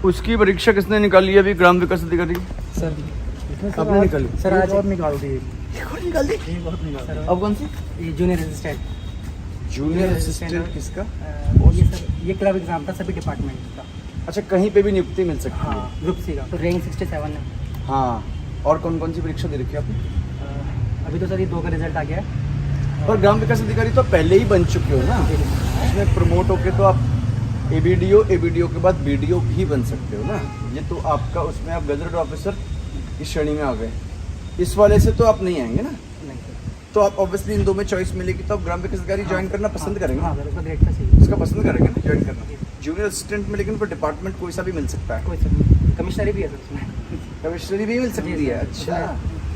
उसकी परीक्षा किसने निकाली है अभी ग्राम विकास अधिकारी? सर आपने निकाली? सर आज और निकाल दी निकाल दी? सर। अब कौन सी? ये जूनियर असिस्टेंट। जूनियर असिस्टेंट किसका? ये सर ये क्लब एग्जाम था सभी डिपार्टमेंट का। अच्छा, कहीं पे भी नियुक्ति मिल सकती है? हाँ, ग्रुप सी का तो रैंक 67 है। हाँ, और कौन कौन सी परीक्षा दे रखी है आपने? अभी तो सर ये 2 का रिजल्ट आ गया है। पर ग्राम विकास अधिकारी तो पहले ही बन चुके हो ना, इसमें प्रमोट होके तो आप एबीडीओ के बाद बीडीओ भी बन सकते हो ना। ये तो आपका उसमें आप गजटेड ऑफिसर की श्रेणी में आ गए, इस वाले से तो आप नहीं आएंगे ना। नहीं सर। तो आप ऑब्वियसली इन दो में चॉइस मिलेगी तो आप ग्राम विकास अधिकारी ज्वाइन करना पसंद करेंगे? हाँ सर, उसका ग्रेड का सही। उसका पसंद करेंगे ना ज्वाइन करना। जूनियर असिस्टेंट में लेकिन फिर डिपार्टमेंट कोई सा भी मिल सकता है? कोई सर कमिश्नरी भी है सर उसमें। कमिश्नरी भी मिल सकती है? अच्छा,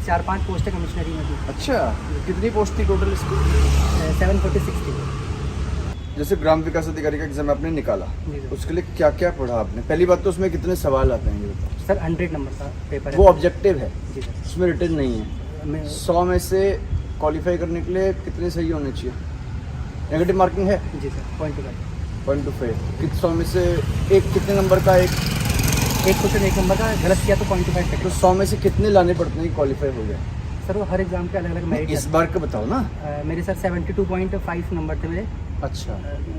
4-5 पोस्ट है कमिश्नरी में भी। अच्छा, कितनी पोस्ट थी टोटल इसकी? 746 थी। जैसे ग्राम विकास अधिकारी का एग्जाम आपने निकाला, जी सर। उसके लिए क्या क्या पढ़ा आपने? पहली बात तो उसमें कितने सवाल आते हैं ये बताओ? सर 100 नंबर का पेपर है। वो ऑब्जेक्टिव है, जी सर। उसमें रिटन नहीं है। मैं 100 में से क्वालिफाई करने के लिए कितने सही होने चाहिए? नेगेटिव मार्किंग है? जी सर, 0.25। 100 में से एक कितने नंबर का? एक क्वेश्चन 1 नंबर का गलत किया तो 0.5 तो कटेगा। 100 में से कितने लाने पड़ते हैं क्वालिफाई हो जाए? सर वो हर एग्जाम के अलग अलग मेरिट इस बार का बताओ ना। मेरे सर 72.5 नंबर थे मेरे। अच्छा,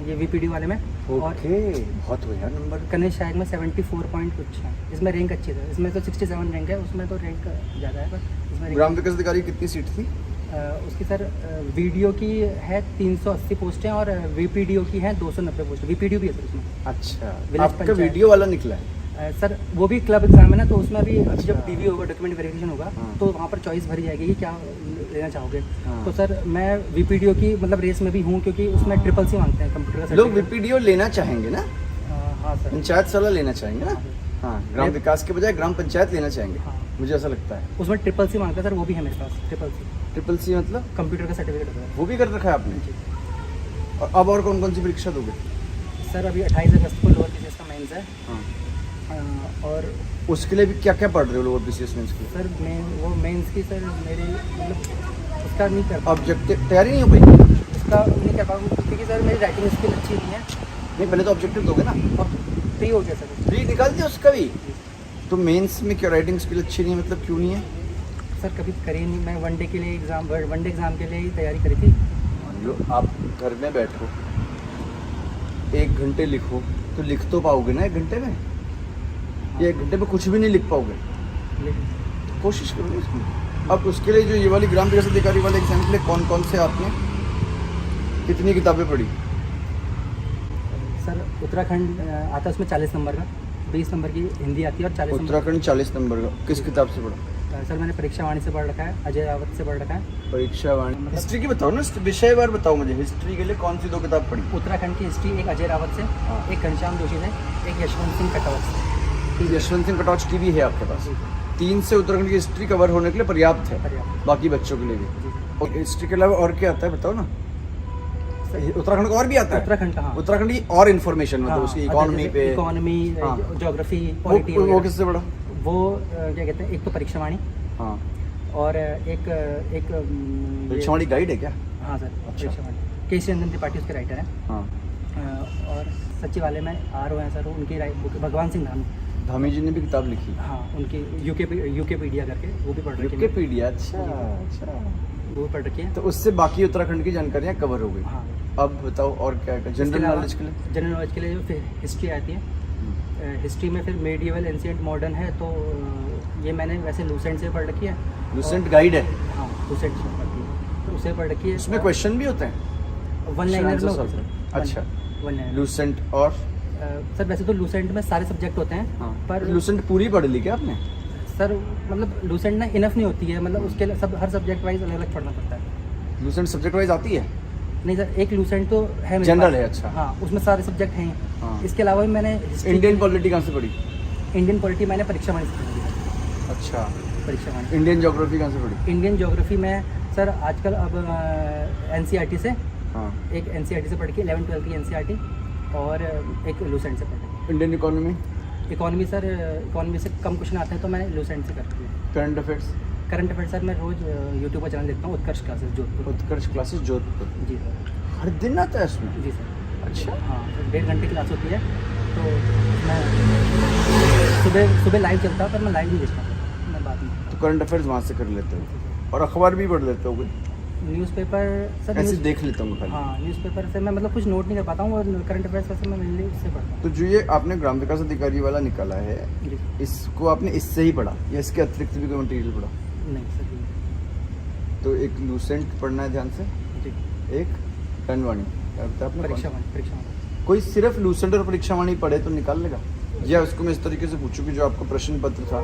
ये वीपीडी वाले में। और ओके, बहुत हो यार नंबर। कन्या शायद में 74 पॉइंट कुछ है। इसमें रैंक अच्छी है, इसमें तो 67 रैंक है, उसमें तो रैंक ज़्यादा है, पर इसमें ग्राम विकास अधिकारी कितनी सीट थी? उसकी सर वीडियो की है 380 पोस्टें और वीपीडीओ की है 290 पोस्ट। वीपीडीओ भी है सर उसमें। अच्छा, विलेज आपका पंचायत। वीडियो वाला निकला है? सर वो भी क्लब एग्जाम है ना, तो उसमें अभी अच्छा। जब डीवी होगा, डॉक्यूमेंट वेरिफिकेशन होगा, हाँ। तो वहाँ पर चॉइस भरी जाएगी कि क्या लेना चाहोगे। हाँ। तो सर मैं वीपीडीओ की मतलब रेस में भी हूँ, क्योंकि उसमें ट्रिपल सी मांगते हैं कंप्यूटर का लोग certificate। वीपीडीओ लेना चाहेंगे ना, हाँ सर। पंचायत साला लेना चाहेंगे ना। हाँ, ग्राम विकास के बजाय ग्राम पंचायत लेना चाहेंगे, हाँ। मुझे ऐसा लगता है। उसमें ट्रिपल सी मांगता है सर, वो भी है मेरे पास ट्रिपल सी। ट्रिपल सी मतलब? कंप्यूटर का सर्टिफिकेट होता है। वो भी कर रखा है आपने? जी। और अब और कौन कौन सी परीक्षा दोगे? सर अभी 28 अगस्त को लोअर पीसीएस का मेंस है। हाँ, और उसके लिए भी क्या क्या पढ़ रहे हो लोअर पीसीएस मेंस के लिए? सर वो मेंस की सर मेरी मतलब उसका नहीं कर पाऊँ, ऑब्जेक्टिव तैयारी नहीं हो पाई? उसका नहीं कर पाऊँ क्योंकि सर मेरी राइटिंग स्किल अच्छी नहीं है। नहीं, पहले तो ऑब्जेक्टिव दोगे ना। और फ्री हो गया सर। फ्री निकाल दिया उसका भी? तो मेंस में क्या राइटिंग स्किल अच्छी नहीं है, मतलब क्यों नहीं है? सर कभी करी नहीं, मैं वनडे के लिए वनडे एग्ज़ाम के लिए ही तैयारी करी थी। मान लो आप घर में बैठो, 1 घंटे लिखो, तो लिख तो पाओगे ना 1 घंटे में? या 1 घंटे में कुछ भी नहीं लिख पाओगे? लेकिन कोशिश करो इसमें। अब उसके लिए जो ये वाली ग्राम विकास अधिकारी वाले एग्जाम के लिए कौन कौन से आते हैं, कितनी किताबें पढ़ी? सर उत्तराखंड आता है, उसमें 40 नंबर का, 20 नंबर की हिंदी आती है और 40 नंबर। उत्तराखंड 40 नंबर का किस किताब से पढ़ा? सर मैंने परीक्षा वाणी से पढ़ रखा है, अजय रावत से पढ़ रखा है। परीक्षा वाणी। हिस्ट्री की बताओ ना, विषय बार बताओ मुझे। हिस्ट्री के लिए कौन सी 2 किताब पढ़ी? उत्तराखंड की हिस्ट्री एक अजय रावत से, हाँ। एक घनश्याम जोशी से, एक यशवंत सिंह कटौच से। यशवंत सिंह कटौच की भी है आपके पास? 3 से उत्तराखंड की हिस्ट्री कवर होने के लिए पर्याप्त है, पर्याप्त। बाकी बच्चों के लिए भी। जी। और हिस्ट्री के अलावा और क्या आता है बताओ ना। उत्तराखंड का और भी आता है? उत्तराखंड का, हाँ। उत्तराखंड की और इन्फॉर्मेशन मतलब उसकी इकोनॉमी पे? इकोनॉमी, हाँ। ज्योग्राफी, वो पॉलिटी। किससे पढ़ा? वो क्या कहते हैं, एक तो परीक्षा वाणी हाँ, और एक परीक्षा वाणी गाइड है क्या? हाँ सर, परीक्षा वाणी केसी रंजन त्रिपाठी उसके राइटर हैं। हाँ, और सचिवालय में RO हैं सर, उनकी बुक भगवान सिंह धामी। धामी जी ने भी किताब लिखी? हाँ, उनकी यूकेपीडिया करके, वो भी पढ़ रखी है। विकिपीडिया? अच्छा अच्छा, वो भी पढ़ रखी है। तो उससे बाकी उत्तराखंड की जानकारियाँ कवर हो गई। हाँ। अब बताओ और क्या है जनरल नॉलेज के लिए? जनरल नॉलेज के लिए जो फिर हिस्ट्री आती है, हिस्ट्री में फिर मेडिवल, एंशिएंट, मॉडर्न है, तो ये मैंने वैसे लूसेंट से पढ़ रखी है। लूसेंट गाइड है? हाँ, लूसेंट से पढ़ी है, तो उसे पढ़ रखी है। उसमें क्वेश्चन भी होते हैं? वन लाइनर में Answer होता है solve सर। अच्छा, वन लाइनर। लूसेंट और सर वैसे तो लूसेंट में सारे सब्जेक्ट होते हैं, हाँ, पर लूसेंट पूरी पढ़ ली क्या आपने? सर मतलब लूसेंट ना इनफ नहीं होती है, मतलब उसके लिए सब हर सब्जेक्ट वाइज अलग अलग पढ़ना पड़ता है। लूसेंट सब्जेक्ट वाइज आती है? नहीं सर, एक लूसेंट तो है मेरे जनरल पास। है, अच्छा। हाँ, उसमें सारे सब्जेक्ट हैं। हाँ। इसके अलावा भी मैंने history- इंडियन पॉलिटी कहाँ से पढ़ी? इंडियन पॉलिटी मैंने परीक्षा वाणी से पढ़ी है। अच्छा, परीक्षा वाणी। इंडियन ज्योग्राफी कहाँ से पढ़ी? इंडियन ज्योग्राफी में सर आजकल अब NCERT से, हाँ। एक NCERT से पढ़ के 11-12 की NCERT और एक लूसेंट से पढ़ी। Indian economy? Economy sir, economy से कम क्वेश्चन आते हैं, तो मैंने लूसेंट से कर दिया। Current affairs? Current affair sir मैं रोज़ यूट्यूब पर चैनल देखता हूँ, उत्कर्ष क्लासेस जोधपुर। उत्कर्ष क्लासेस जोधपुर? जी सर। हर दिन आता है उसमें? जी सर। अच्छा, हाँ, 1.5 घंटे क्लास होती है, तो मैं सुबह लाइव चलता है, पर मैं लाइव नहीं देखता, मैं बाद में तो करंट अफेयर्स वहाँ से कर लेते हो और अखबार भी पढ़ लेते हो? न्यूज़पेपर सर ऐसे देख लेता हूँ खाली। हाँ, न्यूज़पेपर से मैं मतलब कुछ नोट नहीं कर पाता हूँ, और करंट अफेयर्स वैसे मैं मेनली इससे पढ़ता हूँ। तो जो ये आपने ग्राम विकास अधिकारी वाला निकाला है, जी इसको आपने इससे ही पढ़ा या इसके अतिरिक्त भी कोई मटेरियल पढ़ा? नहीं सर नहीं। तो एक लूसेंट पढ़ना है ध्यान से, जी एक टनवाणी, क्या बताया आपने? परीक्षा वाणी। कोई सिर्फ लूसेंट और परीक्षावाणी पढ़े तो निकाल लेगा? या उसको मैं इस तरीके से पूछूं कि जो आपका प्रश्न पत्र था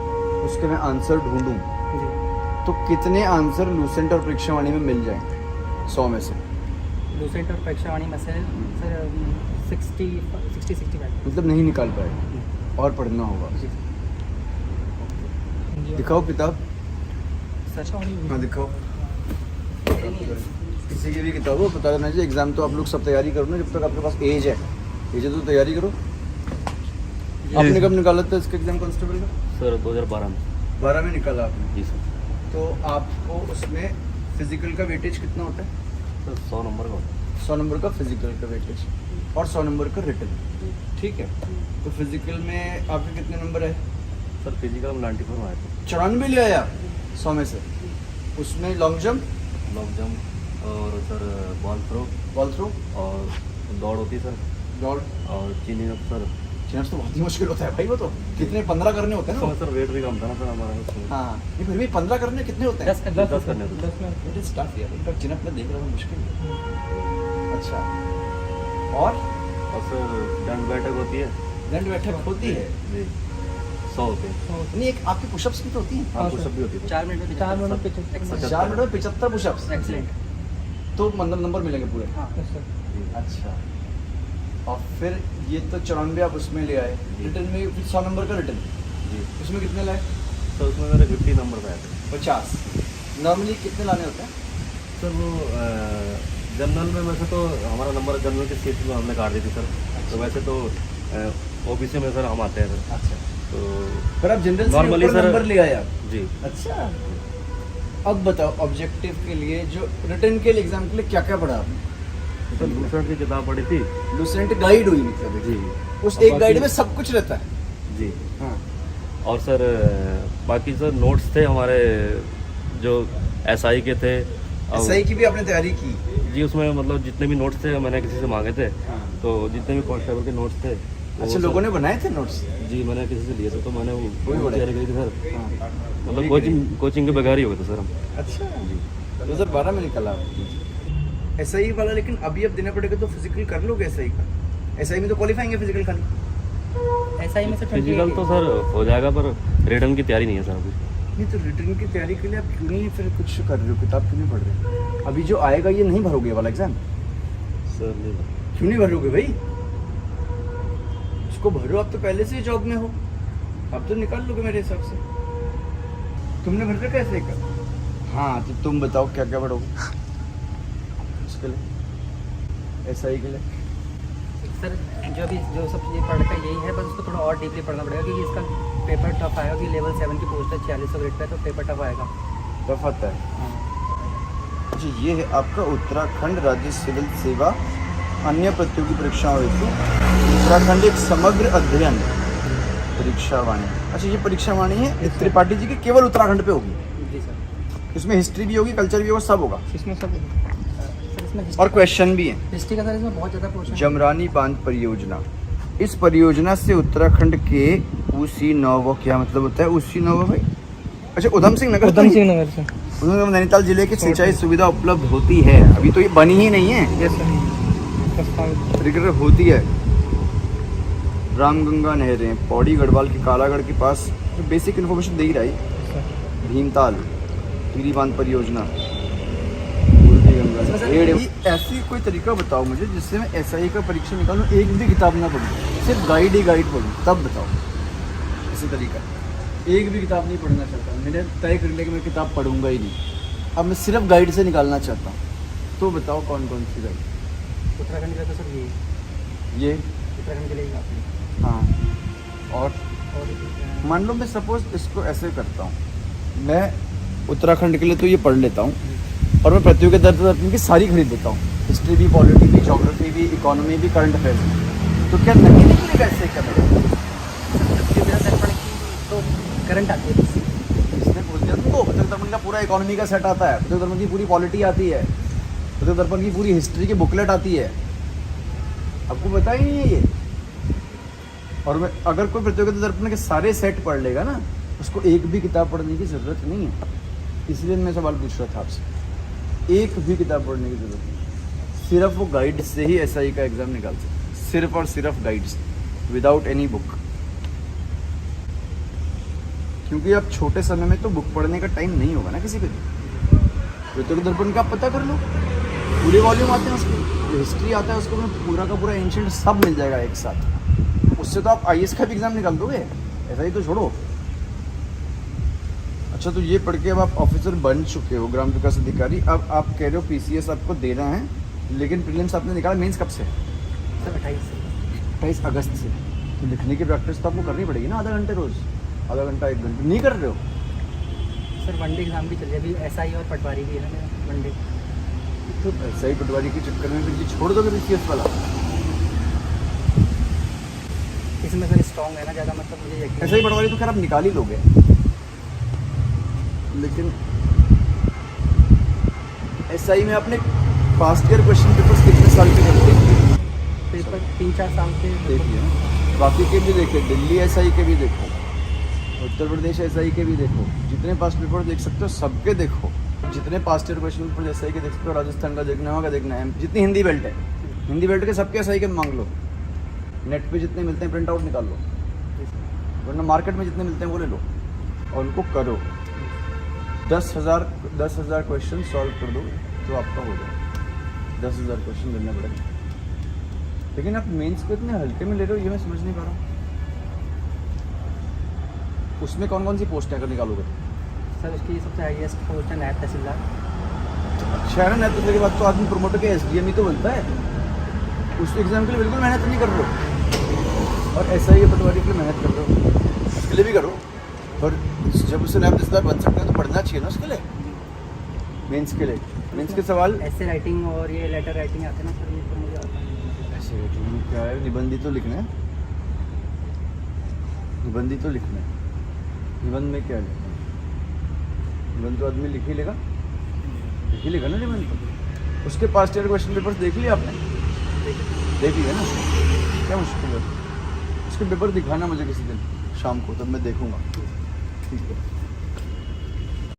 उसके मैं आंसर ढूंढूं, जी तो कितने आंसर लूसेंट और परीक्षावाणी में मिल जाएंगे 100 में से? लूसेंट और परीक्षा वाणी में से सर 60-65। मतलब नहीं निकाल पाए और पढ़ना होगा। जी दिखाओ किताब। सर हाँ दिखाओ, किसी की भी किताब हो पता करना चाहिए। एग्जाम तो आप लोग सब तैयारी करो ना, जब तक आपके पास एज है तो तैयारी करो। आपने कब निकाला था इसका एग्जाम कांस्टेबल का? सर 2012 में। 12 में निकाला आपने? जी सर। तो आपको उसमें फिजिकल का वेटेज कितना होता है? सर 100 नंबर का होता है। 100 नंबर का फिजिकल का वेटेज और 100 नंबर का रिटन, ठीक है। तो फिजिकल में आपके कितने नंबर है? सर फिजिकल में 94 में आए थे। 94 ले आया 100 में से। उसमें लॉन्ग जंप, लॉन्ग जंप और सर बॉल थ्रो और दौड़ होती सर, दौड़ और चीनिंग अप सर। चेंज तो बहुत ही मुश्किल होता है भाई, वो तो कितने 15 करने होते हैं ना? सर वेट भी कम था ना सर हमारा उसमें। हाँ, ये फिर भी 15 करने कितने होते हैं? 10 करने थे। 10 में इट इज टफ यार, इनका चिनअप में देख रहा हूँ मुश्किल है। अच्छा, और सर दंड बैठक होती है। दंड बैठक होती है जी 100 होते हैं। नहीं, एक आपकी पुशअप्स भी तो होती हैं? हाँ पुशअप भी होती है। 4 मिनट में 4 मिनट में 75 पुशअप्स, एक्सीलेंट। तो मतलब नंबर मिलेंगे पूरे? हाँ सर। अच्छा, और फिर ये तो 94 आप उसमें ले आए, रिटर्न में फिर 100 नंबर का रिटर्न, जी उसमें कितने लाए? सर उसमें मेरे 50 नंबर पे आए थे। 50। नॉर्मली कितने लाने होते हैं? सर वो जनरल में वैसे तो हमारा नंबर जनरल की सीट में हमने काट दी थी सर। तो वैसे तो ओबीसी में सर हम आते हैं सर। अच्छा, तो फिर आप जनरल से Normally ऊपर सर- नंबर ले आए आप? जी अच्छा, अब बताओ ऑब्जेक्टिव के लिए, जो रिटर्न के लिए एग्जाम के लिए क्या क्या पढ़ा आपने? सर लूसेंट की किताब पढ़ी थी। लूसेंट गाइड हुई मतलब जी उस एक गाइड में सब कुछ रहता है? जी। हाँ। और सर बाकी सर नोट्स थे हमारे जो एसआई के थे। एसआई की भी आपने तैयारी की? जी उसमें मतलब जितने भी नोट्स थे मैंने किसी से मांगे थे। हाँ। तो जितने भी कांस्टेबल के नोट्स थे वो अच्छा, सर- लोगों ने बनाए थे नोट्स? जी मैंने किसी से लिए थे, तो मैंने वही वो बड़े। तैयारी करी थी सर। हाँ। मतलब कोचिंग के बगैर ही हो गए थे सर हम। अच्छा, जी 2012 में निकला एसआई वाला। लेकिन अभी अब देना पड़ेगा तो फिजिकल कर लोगे एसआई का? एसआई में तो क्वालिफाइंग है फिजिकल खाली? एसआई में से फिजिकल तो सर हो जाएगा, पर रिटर्न की तैयारी नहीं है सर अभी। नहीं, तो रिटर्न की तैयारी के लिए आप क्यों नहीं फिर कुछ कर रहे हो, किताब क्यों नहीं पढ़ रहे? अभी जो आएगा ये नहीं भरोगे वाला एग्जाम? सर नहीं क्यों नहीं भरोगे भाई? उसको भरो, आप तो पहले से ही जॉब में हो, अब तो निकाल लोगे मेरे हिसाब से। तुमने भर रखा ऐसे का? हाँ, तो तुम बताओ क्या क्या पढ़ोगे उसके लिए, एसआई के लिए? सर जो सब चीज़ें पढ़ का यही है, बस उसको थोड़ा और डीपली पढ़ना पड़ेगा, क्योंकि इसका पेपर टफ आएगा। कि लेवल 7 की पोस्ट है 4600 ग्रेड पे, तो पेपर टफ आएगा। टफ आता है। अच्छा, ये है आपका उत्तराखंड राज्य सिविल सेवा अन्य प्रतियोगी परीक्षाओं हेतु उत्तराखंड एक समग्र अध्ययन परीक्षा वाणी। अच्छा, ये परीक्षा वाणी है त्रिपाठी जी की, केवल उत्तराखंड पे होगी? जी सर। इसमें हिस्ट्री भी होगी, कल्चर भी होगा, सब होगा, इसमें सब सर इसमें और क्वेश्चन भी है। हिस्ट्री का सर इसमें बहुत ज़्यादा क्वेश्चन। जमरानी बांध परियोजना, इस परियोजना से उत्तराखंड के उसी नौवा, क्या मतलब होता है उसी नौवा भाई? अच्छा, उधम सिंह नगर उधम सिंह नगर से उधम नैनीताल जिले की सिंचाई सुविधा उपलब्ध होती है। अभी तो ये बनी ही नहीं है, यस सर। रिगर होती है। रामगंगा नहरें पौड़ी गढ़वाल की कालागढ़ के पास, जो बेसिक इन्फॉर्मेशन दे ही रहा है। भीमताल टिहरी बांध परियोजना, पूर्वी गंगा। ये ऐसी कोई तरीका बताओ मुझे जिससे मैं एसआई का परीक्षा निकालूं, एक भी किताब ना पढूं, सिर्फ गाइड ही गाइड पढूं, तब बताओ इसी तरीका। एक भी किताब नहीं पढ़ना चाहता, मैंने तय कर लिया कि मैं किताब पढ़ूंगा ही नहीं, अब मैं सिर्फ गाइड से निकालना चाहता हूँ। तो बताओ कौन कौन सी गाइड? उत्तराखंड के लिए तो सर ये उत्तराखंड के लिए काफ़ी। हाँ, और और मान लो मैं सपोज इसको ऐसे करता हूँ, मैं उत्तराखंड के लिए तो ये पढ़ लेता हूँ, और मैं प्रतियोगी दर्जन की सारी खरीद देता हूँ, हिस्ट्री भी, पॉलिटी भी, ज्योग्राफी भी, इकोनॉमी भी, करंट अफेयर्स भी, तो क्या नहीं निकलेगा ऐसे? क्या मेरा मेरा सर पढ़ की कंटेंट आती है बस। इसने बोल दिया तुमको प्रत्येक दर्पण का पूरा इकोनॉमी का सेट आता है, प्रत्येक दर्पण की पूरी पॉलिटी आती है, प्रत्येक दर्पण की पूरी हिस्ट्री की बुकलेट आती है, आपको पता ही नहीं है ये। और मैं अगर कोई प्रतियोगिता दर्पण के सारे सेट पढ़ लेगा ना, उसको एक भी किताब पढ़ने की ज़रूरत नहीं है। इसलिए मैं सवाल पूछ रहा था आपसे, एक भी किताब पढ़ने की ज़रूरत नहीं, सिर्फ वो गाइड से ही एसआई का एग्ज़ाम निकाल सकते, सिर्फ और सिर्फ गाइड से, विदाउट एनी बुक। क्योंकि अब छोटे समय में तो बुक पढ़ने का टाइम नहीं होगा ना किसी पे भी। प्रतियोगिता दर्पण का आप पता कर लो, पूरे वॉल्यूम आते हैं उसके, जो हिस्ट्री आता है उसको में पूरा का पूरा एंशिएंट सब मिल जाएगा एक साथ। उससे तो आप आईएएस का भी एग्जाम निकाल दोगे, ऐसा ही तो छोड़ो। अच्छा, तो ये पढ़ के अब आप ऑफिसर बन चुके हो, ग्राम विकास अधिकारी। अब आप कह रहे हो पीसीएस आपको देना है, लेकिन प्रीलिम्स आपने निकाला, मेंस कब से? सर 28 अगस्त से। तो लिखने की प्रैक्टिस तो आपको करनी पड़ेगी ना, आधा घंटे रोज, आधा घंटा 1 घंटे नहीं कर रहे हो? सर वनडे एग्जाम भी चल रही है अभी, एसआई और पटवारी भी है ना वनडे। तो ऐसा ही पटवारी के चक्कर में फिर छोड़ दोगे पीसीएस वाला? इसमें सर स्ट्रॉन्ग है ना ज़्यादा, मतलब मुझे यकीन ऐसा ही पटवारी तो खैर आप निकाल ही लोगे, लेकिन एसआई में आपने पास्ट ईयर क्वेश्चन पेपर्स कितने साल के करते हैं? पेपर 3-4 साल के देखिए ना, बाकी के भी देखे, दिल्ली एसआई के भी देखो, उत्तर प्रदेश एसआई के भी देखो, जितने पास्ट पेपर देख सकते हो सबके देखो, जितने past year question paper SI के देख सकते हो, राजस्थान का देखना होगा, देखना है, जितनी हिंदी बेल्ट है, हिंदी बेल्ट के सबके एसआई के मांग लो, नेट पे जितने मिलते हैं प्रिंट आउट निकाल लो, वरना मार्केट में जितने मिलते हैं वो ले लो और उनको करो। 10,000 क्वेश्चन सॉल्व कर दो तो आपका हो जाए। 10,000 क्वेश्चन लेने पड़ेंगे, लेकिन आप मेंस को इतने हल्के में ले रहे हो, ये मैं समझ नहीं पा रहा हूँ। उसमें कौन कौन सी पोस्टें अगर निकालोगे? सर उसकी सबसे हाईएस्ट पोस्ट है नायब तहसीलदार। अच्छा है ना, तो के बाद तो आदमी प्रमोटर के एसडीएम ही तो बनता है। उस एग्जाम के लिए बिल्कुल मेहनत नहीं कर रहे हो, और एसआई के पटवारी के लिए मेहनत कर रहे हो, उसके लिए भी करो। और जब उससे नायब तहसीलदार बन सकते हैं तो पढ़ना चाहिए ना उसके लिए, मेंस के लिए। मेंस के सवाल ऐसे राइटिंग और ये लेटर राइटिंग आते हैं ना सर, ये तो मुझे आता है। ऐसे राइटिंग क्या है? निबंधी तो लिखना है, निबंधी तो लिखना है। निबंध में क्या लिखना है? निबंध तो आदमी लिख ही लेगा ना निबंध तो। उसके पास्ट ईयर क्वेश्चन पेपर्स देख लिए आपने? देख लिया ना, क्या मुश्किल है? उसके पेपर दिखाना मुझे किसी दिन शाम को, तब मैं देखूंगा। ठीक है।